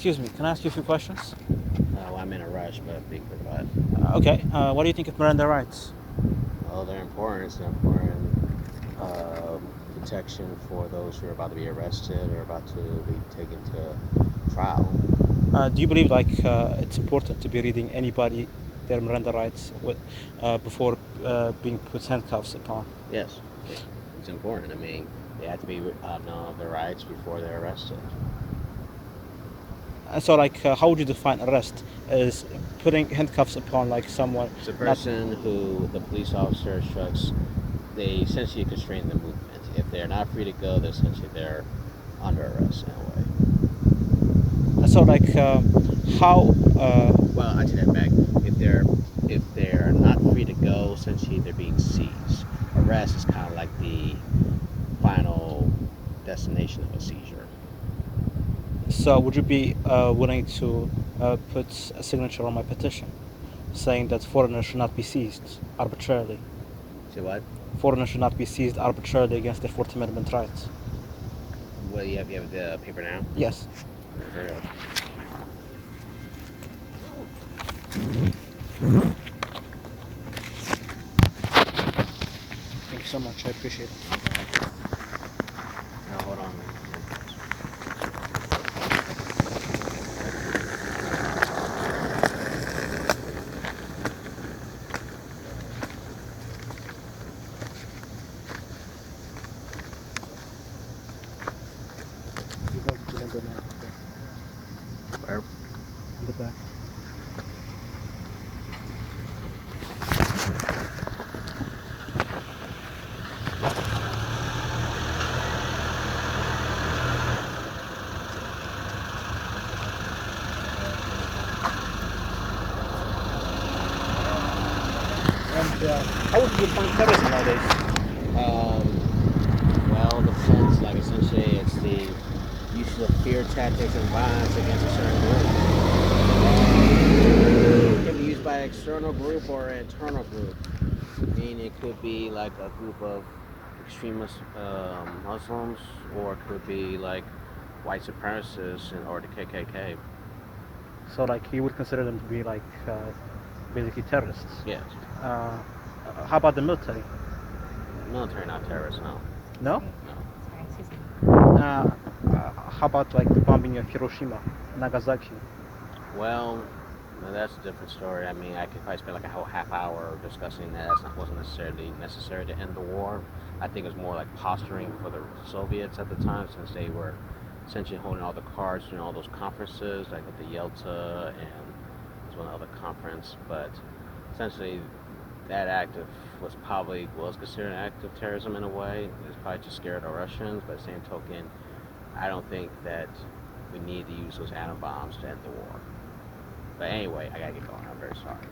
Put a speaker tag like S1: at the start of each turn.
S1: Excuse me, can I ask you a few questions?
S2: Well, I'm in a rush, but be quick about it.
S1: Okay, what do you think of Miranda rights?
S2: Well, they're important. It's an important protection for those who are about to be arrested or about to be taken to trial.
S1: Do you believe like it's important to be reading anybody their Miranda rights before being put handcuffs upon?
S2: Yes, it's important. I mean, they have to be known of their rights before they're arrested.
S1: So like, how would you define arrest? Is putting handcuffs upon like someone
S2: It's a
S1: not?
S2: person who the police officer instructs. They essentially constrain the movement. If they're not free to go, they're essentially they're under arrest in a way.
S1: So like, how?
S2: Well, I take that back. If they're not free to go, essentially they're being seized. Arrest is kind of like the final destination of a seizure.
S1: So would you be willing to put a signature on my petition, saying that foreigners should not be seized arbitrarily?
S2: Say what?
S1: Foreigners should not be seized arbitrarily against their Fourth Amendment rights.
S2: Well, you have the paper now.
S1: Yes.
S2: All right, hurry up.
S1: Thank you so much. I appreciate it.
S2: Now hold on, man.
S1: You want to remember now?
S2: Where?
S1: In the back. And how would you define terrorism nowadays?
S2: Well, the depends. Like essentially, it's the use of fear tactics and violence against a certain group. It can be used by an external group or an internal group. I mean, it could be like a group of extremist Muslims, or it could be like white supremacists or the KKK.
S1: So like, you would consider them to be like basically terrorists.
S2: Yes,
S1: How about the military?
S2: military, not terrorists. No,
S1: No.
S2: no.
S1: How about like the bombing of Hiroshima, Nagasaki?
S2: Well, no, that's a different story. I mean, I could probably spend like a whole half hour discussing that. That's not wasn't necessarily necessary to end the war. I think it was more like posturing for the Soviets at the time, since they were essentially holding all the cards during all those conferences, like at the Yalta and there's one other conference. But essentially, that act of was considered an act of terrorism in a way. It was probably just scared of Russians, but at the same token, I don't think that we need to use those atom bombs to end the war. But anyway, I gotta get going. I'm very sorry.